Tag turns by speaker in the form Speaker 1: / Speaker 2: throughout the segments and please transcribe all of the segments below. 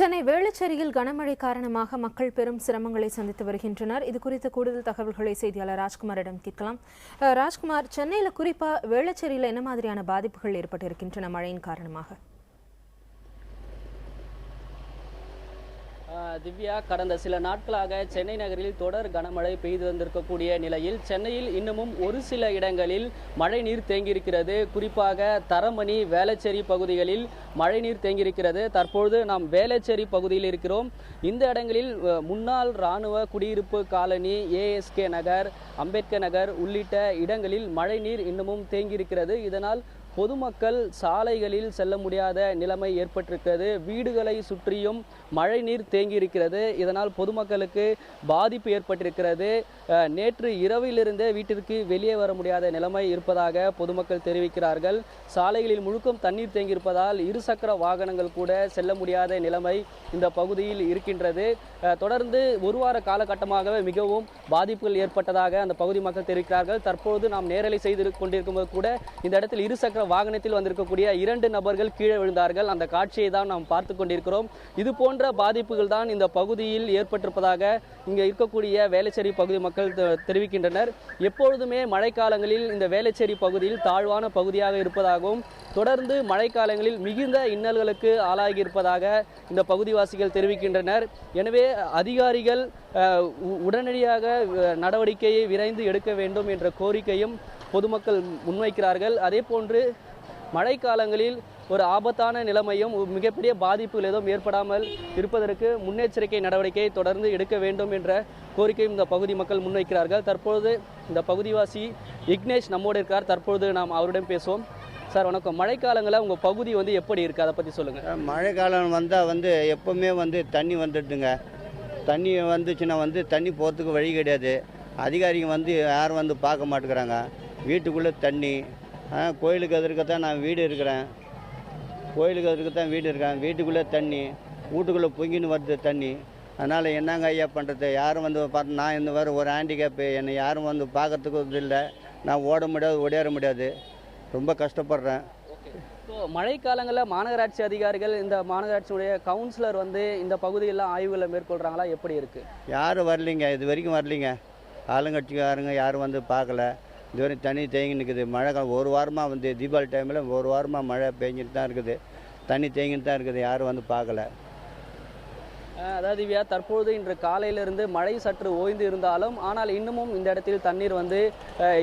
Speaker 1: சென்னை வேளச்சேரியில் கனமழை காரணமாக மக்கள் பெரும் சிரமங்களை சந்தித்து வருகின்றனர். இது குறித்த கூடுதல் தகவல்களை செய்தியாளர் ராஜ்குமாரிடம் கேட்கலாம். ராஜ்குமார், சென்னையில் குறிப்பா வேளச்சேரியில் என்ன மாதிரியான பாதிப்புகள் ஏற்பட்டிருக்கின்றன மழையின் காரணமாக?
Speaker 2: திவ்யா, கடந்த சில நாட்களாக சென்னை நகரில் தொடர் கனமழை பெய்து வந்திருக்கக்கூடிய நிலையில் சென்னையில் இன்னமும் ஒரு சில இடங்களில் மழைநீர் தேங்கியிருக்கிறது. குறிப்பாக தரமணி, வேளச்சேரி பகுதிகளில் மழைநீர் தேங்கியிருக்கிறது. தற்பொழுது நாம் வேளச்சேரி பகுதியில் இருக்கிறோம். இந்த இடங்களில் முன்னாள் இராணுவ குடியிருப்பு காலனி, ஏஎஸ்கே நகர், அம்பேத்கர் நகர் உள்ளிட்ட இடங்களில் மழைநீர் இன்னமும் தேங்கியிருக்கிறது. இதனால் பொதுமக்கள் சாலைகளில் செல்ல முடியாத நிலைமை ஏற்பட்டிருக்கிறது. வீடுகளை சுற்றியும் மழைநீர் தேங்கியிருக்கிறது. இதனால் பொதுமக்களுக்கு பாதிப்பு ஏற்பட்டிருக்கிறது. நேற்று இரவிலிருந்தே வீட்டிற்கு வெளியே வர முடியாத நிலைமை இருப்பதாக பொதுமக்கள் தெரிவிக்கிறார்கள். சாலைகளில் முழுக்கும் தண்ணீர் தேங்கியிருப்பதால் இருசக்கர வாகனங்கள் கூட செல்ல முடியாத நிலைமை இந்த பகுதியில் இருக்கின்றது. தொடர்ந்து ஒரு வார காலகட்டமாகவே மிகவும் பாதிப்புகள் ஏற்பட்டதாக அந்த பகுதி மக்கள் தெரிவிக்கிறார்கள். தற்போது நாம் நேரலை செய்து கொண்டிருக்கும்போது கூட இந்த இடத்தில் இருசக்கர வாகனத்தில் வந்திருக்கக்கூடிய 2 நபர்கள் கீழே விழுந்தார்கள். அந்த காட்சியை தான் நாம் பார்த்து கொண்டிருக்கிறோம். இது போன்ற பாதிப்புகள் தான் இந்த பகுதியில் ஏற்பட்டிருப்பதாக இங்கே இருக்கக்கூடிய வேளச்சேரி பகுதி மக்கள் தெரிவிக்கின்றனர். எப்பொழுதுமே மழைக்காலங்களில் இந்த வேளச்சேரி பகுதியில் தாழ்வான பகுதியாக இருப்பதாகவும் தொடர்ந்து மழைக்காலங்களில் மிகுந்த இன்னல்களுக்கு ஆளாகி இருப்பதாக இந்த பகுதிவாசிகள் தெரிவிக்கின்றனர். எனவே அதிகாரிகள் உடனடியாக நடவடிக்கையை விரைந்து எடுக்க வேண்டும் என்ற கோரிக்கையும் பொதுமக்கள் முன்வைக்கிறார்கள். அதே போன்று மழைக்காலங்களில் ஒரு ஆபத்தான நிலைமையும் மிகப்பெரிய பாதிப்புகள் எதுவும் ஏற்படாமல் இருப்பதற்கு முன்னெச்சரிக்கை நடவடிக்கையை தொடர்ந்து எடுக்க வேண்டும் என்ற கோரிக்கையும் இந்த பகுதி மக்கள் முன்வைக்கிறார்கள். தற்பொழுது இந்த பகுதிவாசி இக்னேஷ் நம்மோடு இருக்கார். தற்பொழுது நாம் அவரிடம் பேசுவோம். சார் வணக்கம். மழைக்காலங்களில் உங்கள் பகுதி எப்படி இருக்குது, அதை பற்றி சொல்லுங்கள்.
Speaker 3: மழைக்காலம் வந்தால் எப்போவுமே தண்ணி வந்துடுதுங்க. தண்ணி வந்துச்சுன்னா தண்ணி போகிறதுக்கு வழி கிடையாது. அதிகாரிங்க யாரும் பார்க்க மாட்டேங்கிறாங்க. வீட்டுக்குள்ளே தண்ணி. கோயிலுக்கு எதிர்க்கத்தான் நான் வீடு இருக்கிறேன். கோயிலுக்கு எதிர்க்கத்தான் வீடு இருக்கேன். வீட்டுக்குள்ளே தண்ணி, வீட்டுக்குள்ளே பொங்கின்னு வருது தண்ணி. அதனால் என்னங்க ஐயா பண்ணுறது? யாரும் பார்த்து நான் இந்த மாதிரி ஒரு ஹேண்டிகேப்பு, என்னை யாரும் பார்க்கறதுக்கு இல்லை. நான் ஓட முடியாது, ஓடியார முடியாது. ரொம்ப கஷ்டப்படுறேன்.
Speaker 2: மழைக்காலங்களில் மாநகராட்சி அதிகாரிகள், இந்த மாநகராட்சியுடைய கவுன்சிலர் இந்த பகுதியெல்லாம் ஆய்வுகளை மேற்கொள்கிறாங்களா? எப்படி இருக்குது?
Speaker 3: யாரும் வரலிங்க, இது வரைக்கும் வரலிங்க. ஆளுங்கட்சிக்காரங்க யாரும் பார்க்கல. இதுவரை தண்ணி தேங்கி நிற்குது. மழை காலம் ஒரு வாரமாக தீபாவளி டைமில் ஒரு வாரமாக மழை பெஞ்சிட்டு தான் இருக்குது. தண்ணி தேங்கிட்டு தான் இருக்குது. யாரும் பார்க்கல.
Speaker 2: அதாவது திவ்யா, தற்போது இன்று காலையிலிருந்து மழை சற்று ஓய்ந்து இருந்தாலும் ஆனால் இன்னமும் இந்த இடத்தில் தண்ணீர்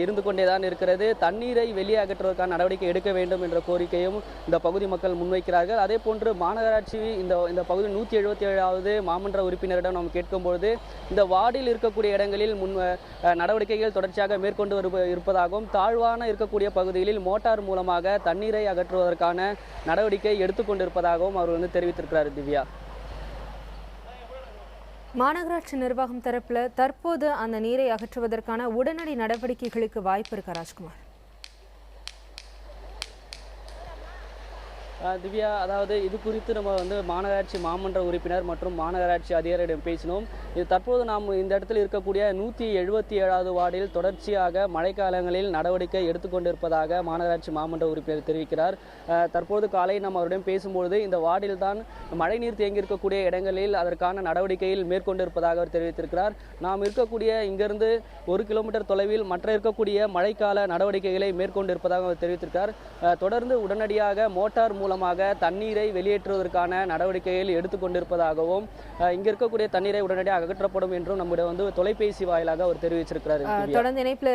Speaker 2: இருந்து கொண்டே தான் இருக்கிறது. தண்ணீரை வெளியே அகற்றுவதற்கான நடவடிக்கை எடுக்க வேண்டும் என்ற கோரிக்கையும் இந்த பகுதி மக்கள் முன்வைக்கிறார்கள். அதே போன்று மாநகராட்சி இந்த பகுதி 177வது மாமன்ற உறுப்பினரிடம் நாம் கேட்கும்பொழுது இந்த வார்டில் இருக்கக்கூடிய இடங்களில் நடவடிக்கைகள் தொடர்ச்சியாக மேற்கொண்டு இருப்பதாகவும் தாழ்வான இருக்கக்கூடிய பகுதிகளில் மோட்டார் மூலமாக தண்ணீரை அகற்றுவதற்கான நடவடிக்கை எடுத்துக்கொண்டிருப்பதாகவும் அவர் தெரிவித்திருக்கிறார். திவ்யா,
Speaker 1: மாநகராட்சி நிர்வாகம் தரப்புல தற்போது அந்த நீரை அகற்றுவதற்கான உடனடி நடவடிக்கைகளுக்கு வாய்ப்பு இருக்கா ராஜ்குமார்?
Speaker 2: திவ்யா, அதாவது இது குறித்து நம்ம மாநகராட்சி மாமன்ற உறுப்பினர் மற்றும் மாநகராட்சி அதிகாரியிடம் பேசினோம். இது தற்போது நாம் இந்த இடத்தில் இருக்கக்கூடிய 177வது வார்டில் தொடர்ச்சியாக மழைக்காலங்களில் நடவடிக்கை எடுத்துக்கொண்டிருப்பதாக மாநகராட்சி மாமன்ற உறுப்பினர் தெரிவிக்கிறார். தற்போது காலை நாம் அவரிடம் பேசும்பொழுது இந்த வார்டில் தான் மழைநீர் தேங்கியிருக்கக்கூடிய இடங்களில் அதற்கான நடவடிக்கையில் மேற்கொண்டிருப்பதாக அவர் தெரிவித்திருக்கிறார். நாம் இருக்கக்கூடிய இங்கிருந்து 1 கிலோமீட்டர் தொலைவில் மற்ற இருக்கக்கூடிய மழைக்கால நடவடிக்கைகளை மேற்கொண்டிருப்பதாக அவர் தெரிவித்திருக்கிறார். தொடர்ந்து உடனடியாக மோட்டார் மூலமாக தண்ணீரை வெளியேற்றுவதற்கான நடவடிக்கைகள் எடுத்துக்கொண்டிருப்பதாகவும் இங்க இருக்கக்கூடிய தண்ணீரை உடனடியாக அகற்றப்படும் என்றும் நம்முடைய தொலைபேசி வாயிலாக அவர் தெரிவிச்சிருக்கிறார்.
Speaker 1: தொடர்ந்து இணைப்பில்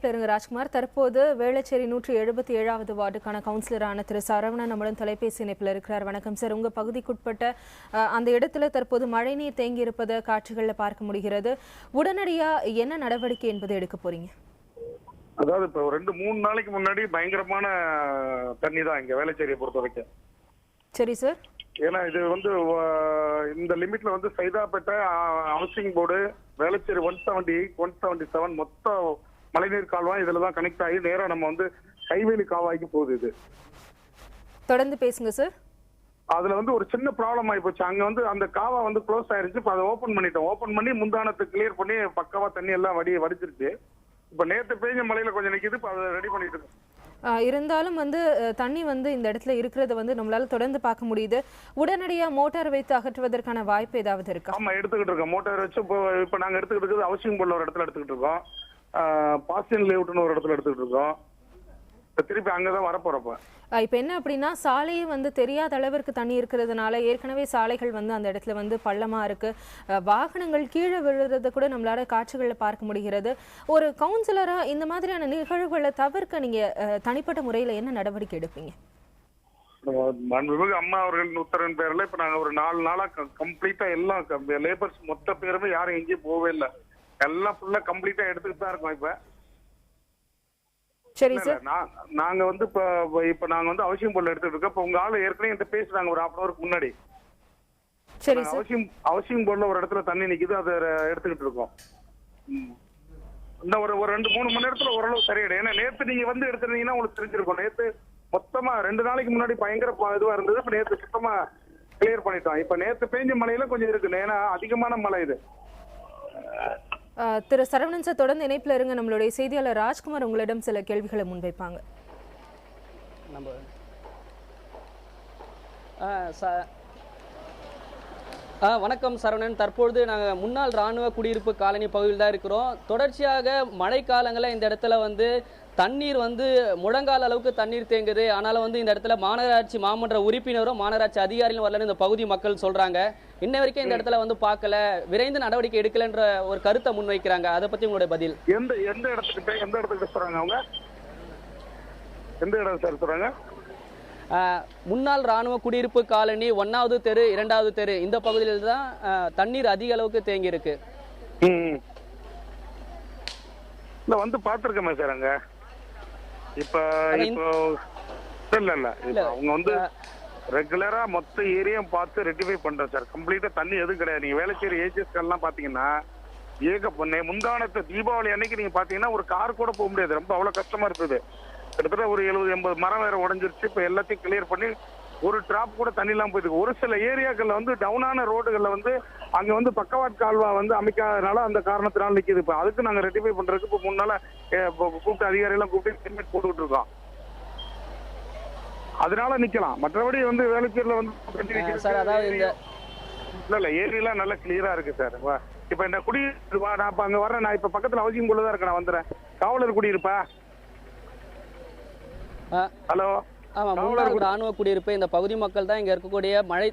Speaker 1: இருங்க ராஜ்குமார். தற்போது வேளச்சேரி 177வது வார்டுக்கான கவுன்சிலரான திரு சரவணன் நம்முடன் தொலைபேசி இணைப்பில் இருக்கிறார். வணக்கம் சார். உங்க பகுதிக்குட்பட்ட அந்த இடத்துல தற்போது மழைநீர் தேங்கி இருப்பதை காட்சிகளில் பார்க்க முடிகிறது. உடனடியா என்ன நடவடிக்கை என்பதை எடுக்க போறீங்க?
Speaker 4: அதாவது இப்போ 2-3 நாளைக்கு முன்னாடி பயங்கரமான தண்ணி தான் இங்க வேளச்சேரியை பொறுத்த வரைக்கும்.
Speaker 1: சரி சார்.
Speaker 4: ஏன்னா இது இந்த லிமிட்ல சைதாப்பேட்டை ஹவுசிங் போர்டு, வேளச்சேரி 178, 177 மொத்த மழைநீர் கால்வாய் இதுல தான் கனெக்ட் ஆகி நேரா நம்ம கைவேலி கால்வாய்க்கு போகுது. இது
Speaker 1: தொடர்ந்து பேசுங்க சார்.
Speaker 4: அதுல ஒரு சின்ன ப்ராப்ளம் ஆகி போச்சு. அங்க அந்த காவா க்ளோஸ் ஆயிருச்சு. இப்போ அதை ஓபன் பண்ணிட்டோம். ஓபன் பண்ணி முந்தானத்தை கிளியர் பண்ணி பக்காவா தண்ணி எல்லாம் வடிச்சிருச்சு. இப்ப நேற்று பெய்ஞ்ச மழையில கொஞ்சம் நிக்குது. இப்ப அதை ரெடி பண்ணிட்டு இருக்கோம்.
Speaker 1: இருந்தாலும் வந்து தண்ணி வந்து இந்த இடத்துல இருக்கிறத வந்து நம்மளால தொடர்ந்து பார்க்க முடியுது. உடனடியா மோட்டார் வைத்து அகற்றுவதற்கான வாய்ப்பு ஏதாவது இருக்கா?
Speaker 4: ஆமா, எடுத்துக்கிட்டு இருக்கோம். மோட்டார் வச்சு இப்போ நாங்க எடுத்துக்கிட்டு இருக்கிறது ஹவுசிங் போர்டில் ஒரு இடத்துல எடுத்துக்கிட்டு இருக்கோம். பாஸ்டின் லேஅவுட்னு ஒரு இடத்துல எடுத்துக்கிட்டு இருக்கோம். திருப்பி அங்கதான் வரப்போறப்ப
Speaker 1: இப்போ என்ன அப்படின்னா, சாலையே வந்து தெரியாத அளவிற்கு தண்ணி இருக்கிறதுனால ஏற்கனவே சாலைகள் வந்து அந்த இடத்துல வந்து பள்ளமா இருக்கு. வாகனங்கள் கீழே விழுறத கூட நம்மளால காட்சிகளில் பார்க்க முடிகிறது. ஒரு கவுன்சிலரா இந்த மாதிரியான நிகழ்வுகளை தவிர்க்க நீங்க தனிப்பட்ட முறையில் என்ன நடவடிக்கை எடுப்பீங்க?
Speaker 4: மாண்புமிகு அம்மா அவர்களின் உத்தரவின் பேர்ல இப்ப நாங்க ஒரு 4 நாளா கம்ப்ளீட்டா எல்லாம் லேபர்ஸ் மொத்த பேருமே யாரும் எங்கேயும் போகவே இல்லை. எல்லாம் ஃபுல்லா கம்ப்ளீட்டா எடுத்துக்கிட்டு தான் இருக்கோம். இப்ப
Speaker 1: சரி சார்,
Speaker 4: நாங்க வந்து இப்ப நாங்க வந்து ஹவுசிங் போர்டில் எடுத்துட்டு இருக்கோம். இப்ப உங்க ஆளு ஏற்கனவே என்கிட்ட பேசுறாங்க ஒரு 1/2 ஹவருக்கு முன்னாடி.
Speaker 1: சரி சார்,
Speaker 4: ஹவுசிங் போர்டில் ஒரு இடத்துல தண்ணி நிக்குது, அதை எடுத்துக்கிட்டு இருக்கோம். இந்த ஒரு 2-3 மணி நேரத்துல ஓரளவு சரியாயிடும். ஏன்னா நேத்து நீங்க வந்து எடுத்துருந்தீங்கன்னா உங்களுக்கு தெரிஞ்சிருக்கும். நேத்து மொத்தமா 2 நாளைக்கு முன்னாடி பயங்கர இதுவா இருந்தது. இப்ப நேத்து சுத்தமா கிளியர் பண்ணிட்டோம். இப்ப நேத்து பெஞ்ச மழையில கொஞ்சம் இருக்குது, ஏன்னா அதிகமான மழை இது.
Speaker 1: திரு சரவணன் சார் தொடர்ந்து இணைப்பில் இருங்க. நம்மளுடைய செய்தியாளர் ராஜ்குமார் உங்களிடம் சில கேள்விகளை முன்வைப்பாங்க.
Speaker 2: வணக்கம் சரவணன். தற்பொழுது நாங்கள் முன்னாள் இராணுவ குடியிருப்பு காலனி பகுதியில் தான் இருக்கிறோம். தொடர்ச்சியாக மழைக்காலங்களில் இந்த இடத்துல வந்து தண்ணீர் வந்து முழங்கால அளவுக்கு தண்ணீர் தேங்குது. ஆனாலும் வந்து இந்த இடத்துல மாநகராட்சி மாமன்ற உறுப்பினரும் மாநகராட்சி அதிகாரிகளும் வரலன்னு இந்த பகுதி மக்கள் சொல்றாங்க. இன்ன வரைக்கும் இந்த இடத்துல வந்து பார்க்கல, விரைந்து நடவடிக்கை எடுக்கலன்ற ஒரு கருத்தை முன்வைக்கிறாங்க. அதை பத்தி உங்களுடைய பதில்?
Speaker 4: எந்த இடத்துக்கு சொல்றாங்க அவங்க? எந்த இடம் சார் சொல்றாங்க?
Speaker 2: முன்னாள் இராணுவ குடியிருப்பு காலனி 1வது தெரு 2வது தெரு இந்த பகுதியில் தான் தண்ணீர் அதிக அளவுக்கு தேங்கி இருக்கு.
Speaker 4: இல்ல வந்து பாத்துருக்கோமே சார் அங்க. இப்ப இல்ல அவங்க வந்து ரெகுலரா மொத்த ஏரியாவும் பார்த்து ரெக்டிஃபை பண்றேன் சார். கம்ப்ளீட்டா தண்ணி எதுவும் கிடையாது. நீங்க வேலைச்சேரி ஏஜிஎஸ் எல்லாம் பாத்தீங்கன்னா முந்தானத்து தீபாவளி அன்னைக்கு நீங்க பாத்தீங்கன்னா ஒரு கார் கூட போக முடியாது. ரொம்ப அவ்வளவு கஷ்டமா இருக்குது. கிட்டத்தட்ட ஒரு 70-80 மரம் வேற உடஞ்சிருச்சு. இப்ப எல்லாத்தையும் கிளியர் பண்ணி ஒரு டிராப் கூட தண்ணி எல்லாம் போயிருக்கு. ஒரு சில ஏரியாக்கள்ல வந்து டவுனான ரோடுகள்ல வந்து அங்க வந்து பக்கவாட் கால்வா வந்து அமைக்காதனால அந்த காரணத்தினால நிக்குது. இப்ப அதுக்கு நாங்க ரெக்டிஃபை பண்றதுக்கு இப்ப 3 நாளா கூப்பிட்டு அதிகாரிகள் கூப்பிட்டு ஹெல்மெட் போட்டுக்கிட்டு இருக்கோம். அதனால நிக்கலாம். மற்றபடி வந்து வேலைச்சேரியில வந்து
Speaker 2: சார் அதாவது
Speaker 4: இல்ல ஏரியெல்லாம் நல்லா கிளியரா இருக்கு சார். இப்ப இந்த குடியிருப்பா நான் இப்ப அங்க வர்றேன். நான் இப்ப பக்கத்துல ஹவுசிங் போர்டுல தான் இருக்கேன். நான் வந்துடுறேன். காவலர் குடியிருப்பா. ஹலோ.
Speaker 2: ஆமா, முன்னாள் ராணுவ குடியிருப்பு. இந்த பகுதி மக்கள் தான் இங்க இருக்கக்கூடிய மழை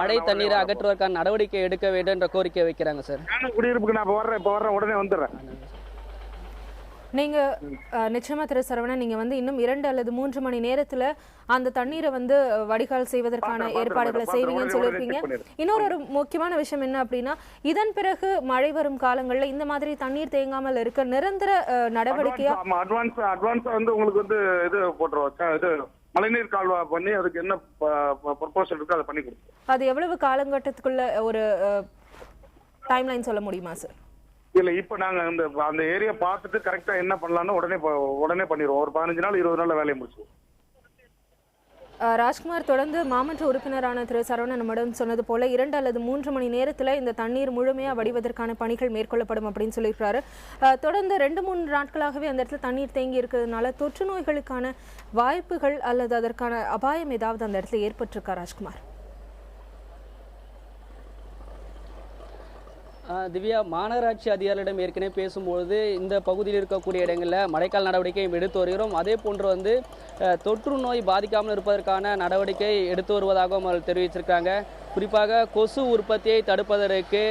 Speaker 2: மழை தண்ணீரை அகற்றுவதற்கான நடவடிக்கை எடுக்க வேண்டும் என்ற கோரிக்கை வைக்கிறாங்க சார்.
Speaker 4: குடியிருப்புக்கு நான் வர்றேன், உடனே வந்துடுறேன்.
Speaker 1: நீங்க நிச்சயமா திரு சரவணன், நீங்க வந்து இன்னும் 2 அல்லது 3 மணி நேரத்துல அந்த தண்ணீரை வந்து வடிகால் செய்வதற்கான ஏற்பாடுகளை செய்வீங்கன்னு சொல்லியிருக்கீங்க. இன்னொரு முக்கியமான விஷயம் என்ன அப்படின்னா, இதன் பிறகு மழை வரும் காலங்கள்ல இந்த மாதிரி தண்ணீர் தேங்காமல் இருக்க நிரந்தர நடவடிக்கையா
Speaker 4: அட்வான்ஸா வந்து உங்களுக்கு வந்து இது போட்டுருவோம். இது மழைநீர் கால்வா பண்ணி அதுக்கு என்ன ப்ரொபோசல் இருக்கு அதை பண்ணி கொடுப்போம்.
Speaker 1: அது எவ்வளவு காலகட்டத்துக்குள்ள ஒரு டைம்லைன் சொல்ல முடியுமா சார்?
Speaker 4: இல்ல இப்ப நாங்க அந்த ஏரியா பார்த்துட்டு கரெக்டா என்ன பண்ணலாம்னு உடனே பண்ணிடுவோம். ஒரு 15 நாள் 20 நாள்ல வேலையை முடிச்சுவோம்.
Speaker 1: ராஜ்குமார் தொடர்ந்து மாமன்ற உறுப்பினரான திரு சரவணன் நம்மிடம் சொன்னது போல 2 அல்லது 3 மணி நேரத்துல இந்த தண்ணீர் முழுமையா வடிவதற்கான பணிகள் மேற்கொள்ளப்படும் அப்படின்னு சொல்லியிருக்காரு. தொடர்ந்து 2-3 நாட்களாகவே அந்த இடத்துல தண்ணீர் தேங்கி இருக்கிறதுனால தொற்று நோய்களுக்கான வாய்ப்புகள் அல்லது அதற்கான அபாயம் ஏதாவது அந்த இடத்துல ஏற்பட்டிருக்கா ராஜ்குமார்?
Speaker 2: திவ்யா, மாநகராட்சி அதிகாரிகளிடம் ஏற்கனவே பேசும்பொழுது இந்த பகுதியில் இருக்கக்கூடிய இடங்களில் மழைக்கால நடவடிக்கையும் எடுத்து வருகிறோம். அதே போன்று வந்து தொற்று நோய் பாதிக்காமல் இருப்பதற்கான நடவடிக்கை எடுத்து வருவதாகவும் அவர்கள் தெரிவிச்சிருக்காங்க. குறிப்பாக கொசு உற்பத்தியை தடுப்பதற்கு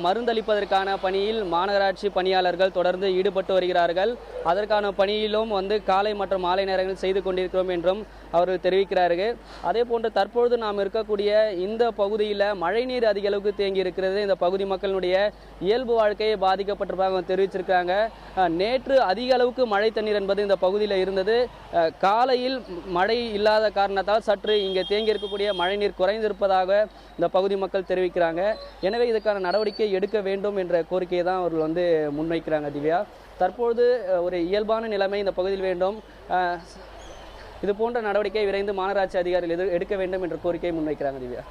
Speaker 2: மருந்தளிப்பதற்கான பணியில் மாநகராட்சி பணியாளர்கள் தொடர்ந்து ஈடுபட்டு வருகிறார்கள். அதற்கான பணியிலும் வந்து காலை மற்றும் மாலை நேரங்களில் செய்து கொண்டிருக்கிறோம் என்றும் அவர்கள் தெரிவிக்கிறார்கள். அதே போன்று தற்பொழுது நாம் இருக்கக்கூடிய இந்த பகுதியில் மழைநீர் அதிக அளவுக்கு தேங்கி இருக்கிறது. இந்த பகுதி மக்களுடைய இயல்பு வாழ்க்கையை பாதிக்கப்பட்டிருப்பாங்க தெரிவிச்சிருக்காங்க. நேற்று அதிக அளவுக்கு மழை தண்ணீர் என்பது இந்த பகுதியில் இருந்தது. காலையில் மழை இல்லாத காரணத்தால் சற்று இங்கே தேங்கி இருக்கக்கூடிய மழைநீர் குறைந்திருப்பதாக இந்த பகுதி மக்கள் தெரிவிக்கிறாங்க. எனவே இதுக்கான நடவடிக்கை எடுக்க வேண்டும் என்ற கோரிக்கையை தான் அவர்கள் வந்து முன்வைக்கிறாங்க. திவ்யா, தற்போது ஒரு இயல்பான நிலைமை இந்த பகுதியில் வேண்டும். இது போன்ற நடவடிக்கை விரைந்து மாநகராட்சி அதிகாரிகள் எடுக்க வேண்டும் என்ற கோரிக்கையை முன்வைக்கிறாங்க. திவ்யா.